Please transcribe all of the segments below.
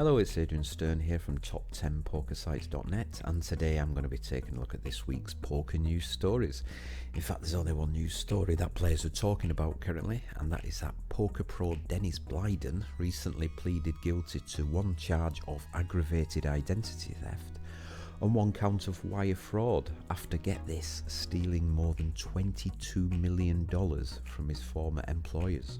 Hello, it's Adrian Stern here from top10pokersites.net, and today I'm going to be taking a look at this week's poker news stories. In fact, there's only one news story that players are talking about currently, and that is that poker pro Dennis Blieden recently pleaded guilty to one charge of aggravated identity theft and one count of wire fraud after, get this, stealing more than $22 million from his former employers.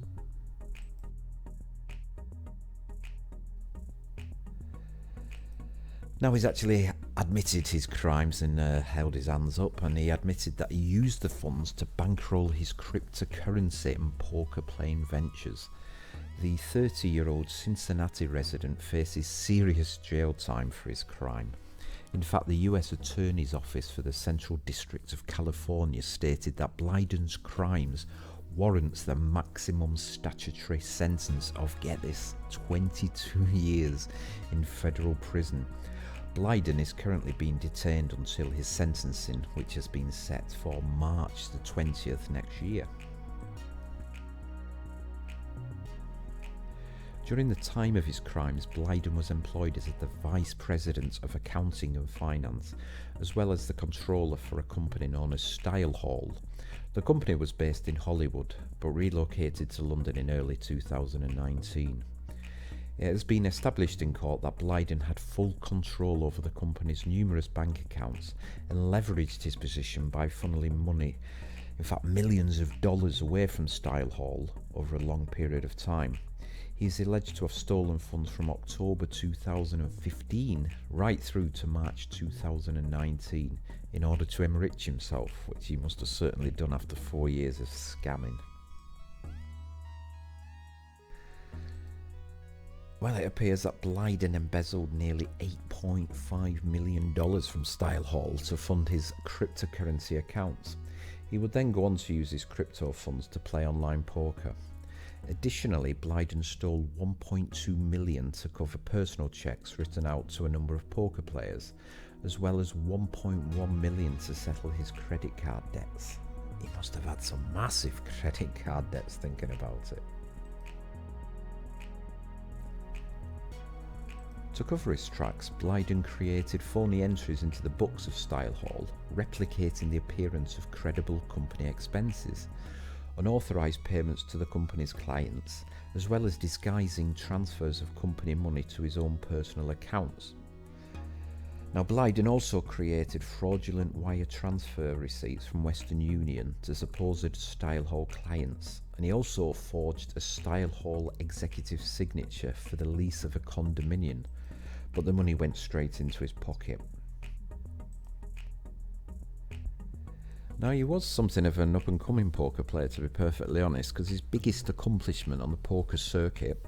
Now, he's actually admitted his crimes and held his hands up, and he admitted that he used the funds to bankroll his cryptocurrency and poker playing ventures. The 30-year-old Cincinnati resident faces serious jail time for his crime. In fact, the US Attorney's Office for the Central District of California stated that Bliden's crimes warrants the maximum statutory sentence of, get this, 22 years in federal prison. Blieden is currently being detained until his sentencing, which has been set for March the 20th next year. During the time of his crimes, Blieden was employed as the Vice President of Accounting and Finance, as well as the controller for a company known as Style Hall. The company was based in Hollywood, but relocated to London in early 2019. It has been established in court that Blieden had full control over the company's numerous bank accounts and leveraged his position by funneling money, in fact millions of dollars, away from Style Hall over a long period of time. He is alleged to have stolen funds from October 2015 right through to March 2019 in order to enrich himself, which he must have certainly done after 4 years of scamming. Well, it appears that Blieden embezzled nearly $8.5 million from Style Hall to fund his cryptocurrency accounts. He would then go on to use his crypto funds to play online poker. Additionally, Blieden stole $1.2 million to cover personal checks written out to a number of poker players, as well as $1.1 million to settle his credit card debts. He must have had some massive credit card debts thinking about it. To cover his tracks, Blieden created phony entries into the books of Style Hall, replicating the appearance of credible company expenses, unauthorised payments to the company's clients, as well as disguising transfers of company money to his own personal accounts. Now, Blieden also created fraudulent wire transfer receipts from Western Union to supposed Style Hall clients, and he also forged a Style Hall executive signature for the lease of a condominium, but the money went straight into his pocket. Now, he was something of an up-and-coming poker player, to be perfectly honest, because his biggest accomplishment on the poker circuit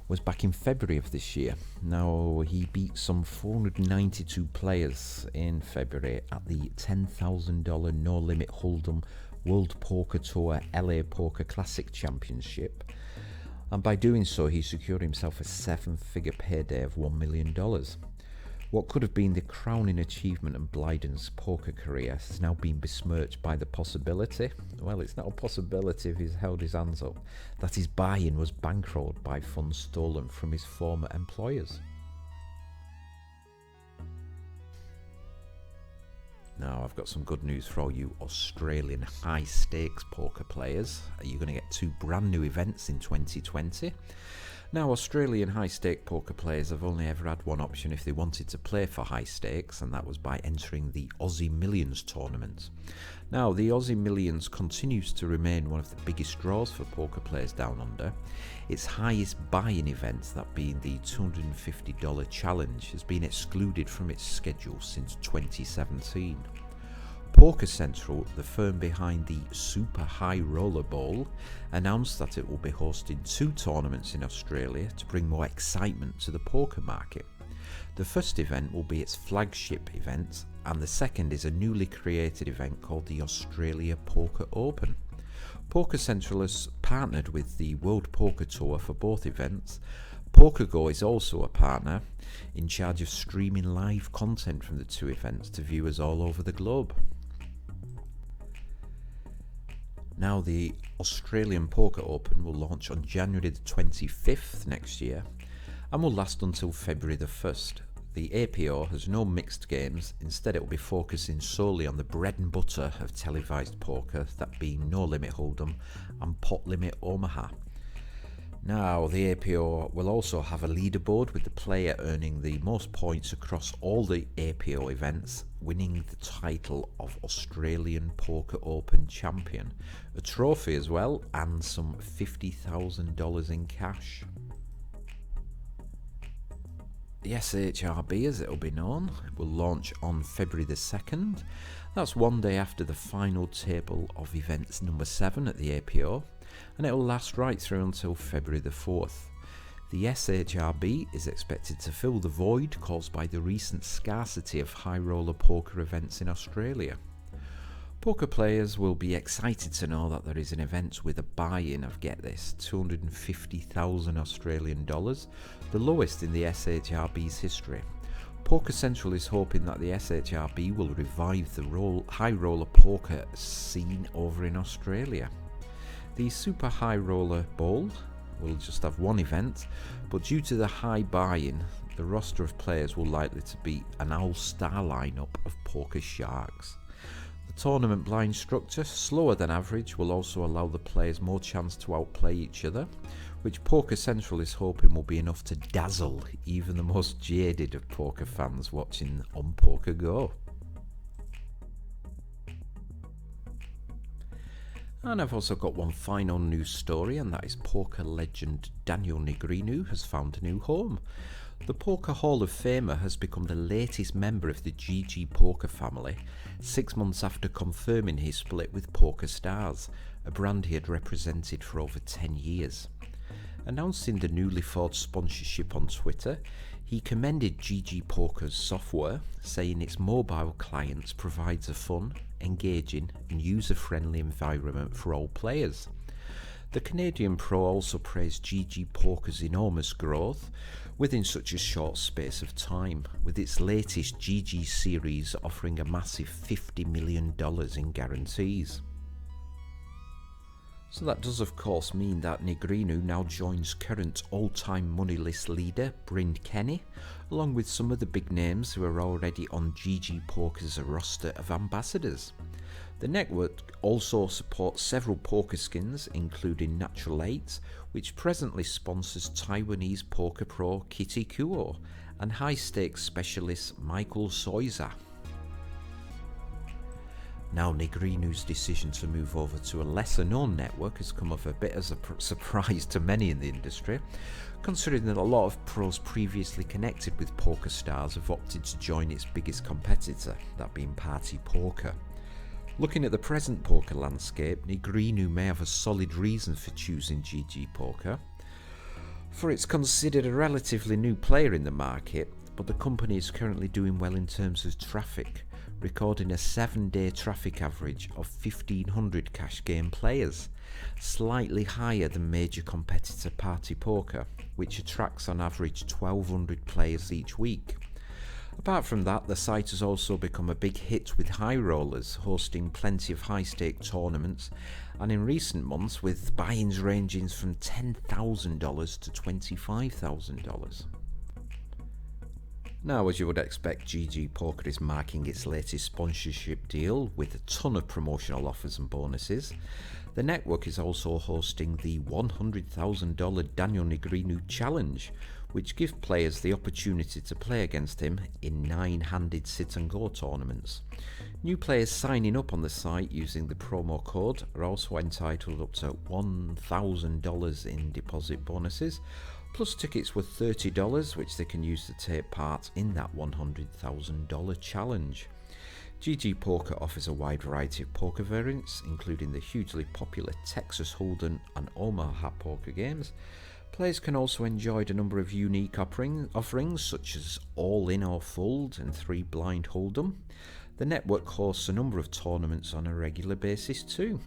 was back in February of this year. Now, he beat some 492 players in February at the $10,000 No Limit Hold'em World Poker Tour LA Poker Classic Championship, and by doing so he secured himself a 7-figure payday of $1 million. What could have been the crowning achievement of Bliden's poker career has now been besmirched by the possibility, well, it's not a possibility if he's held his hands up, that his buy-in was bankrolled by funds stolen from his former employers. Now, I've got some good news for all you Australian high-stakes poker players. You're going to get 2 brand new events in 2020. Now, Australian high-stake poker players have only ever had one option if they wanted to play for high stakes, and that was by entering the Aussie Millions tournament. Now, the Aussie Millions continues to remain one of the biggest draws for poker players down under. Its highest buy-in event, that being the $250 challenge, has been excluded from its schedule since 2017. Poker Central, the firm behind the Super High Roller Bowl, announced that it will be hosting 2 tournaments in Australia to bring more excitement to the poker market. The first event will be its flagship event, and the second is a newly created event called the Australia Poker Open. Poker Central has partnered with the World Poker Tour for both events. PokerGo is also a partner, in charge of streaming live content from the 2 events to viewers all over the globe. Now, the Australian Poker Open will launch on January the 25th next year, and will last until February the 1st. The APO has no mixed games, instead it will be focusing solely on the bread and butter of televised poker, that being No Limit Hold'em and Pot Limit Omaha. Now, the APO will also have a leaderboard with the player earning the most points across all the APO events, winning the title of Australian Poker Open Champion, a trophy as well, and some $50,000 in cash. The SHRB, as it will be known, will launch on February the 2nd. That's one day after the final table of events number 7 at the APO, and it will last right through until February the 4th. The SHRB is expected to fill the void caused by the recent scarcity of high roller poker events in Australia. Poker players will be excited to know that there is an event with a buy-in of, get this, 250,000 Australian dollars, the lowest in the SHRB's history. Poker Central is hoping that the SHRB will revive the high roller poker scene over in Australia. The Super High Roller Bowl will just have one event, but due to the high buy-in, the roster of players will likely to be an all-star lineup of poker sharks. The tournament blind structure, slower than average, will also allow the players more chance to outplay each other, which Poker Central is hoping will be enough to dazzle even the most jaded of poker fans watching on Poker Go. And I've also got one final news story, and that is poker legend Daniel Negreanu has found a new home. The Poker Hall of Famer has become the latest member of the GGPoker family, 6 months after confirming his split with Poker Stars, a brand he had represented for over 10 years. Announcing the newly forged sponsorship on Twitter, he commended GGPoker's software, saying its mobile clients provides a fun, engaging and user-friendly environment for all players. The Canadian pro also praised GGPoker's enormous growth within such a short space of time, with its latest GG series offering a massive $50 million in guarantees. So that does of course mean that Negreanu now joins current all-time money list leader Blieden Kenny, along with some of the big names who are already on GGPoker's roster of ambassadors. The network also supports several poker skins, including Natural 8, which presently sponsors Taiwanese poker pro Kitty Kuo and high-stakes specialist Michael Soiza. Now, Negreanu's decision to move over to a lesser-known network has come off a bit as a surprise to many in the industry, considering that a lot of pros previously connected with Poker Stars have opted to join its biggest competitor, that being Party Poker. Looking at the present poker landscape, Negreanu may have a solid reason for choosing GGPoker, for it's considered a relatively new player in the market, but the company is currently doing well in terms of traffic, recording a 7-day traffic average of 1,500 cash game players, slightly higher than major competitor Party Poker, which attracts on average 1,200 players each week. Apart from that, the site has also become a big hit with high rollers, hosting plenty of high-stake tournaments, and in recent months with buy-ins ranging from $10,000 to $25,000. Now, as you would expect, GGPoker is marking its latest sponsorship deal with a ton of promotional offers and bonuses. The network is also hosting the $100,000 Daniel Negreanu Challenge, which gives players the opportunity to play against him in 9-handed sit-and-go tournaments. New players signing up on the site using the promo code are also entitled up to $1,000 in deposit bonuses, plus tickets worth $30, which they can use to take part in that $100,000 challenge. GGPoker offers a wide variety of poker variants, including the hugely popular Texas Hold'em and Omaha poker games. Players can also enjoy a number of unique offerings, such as all-in or fold and 3-blind Hold'em. The network hosts a number of tournaments on a regular basis too.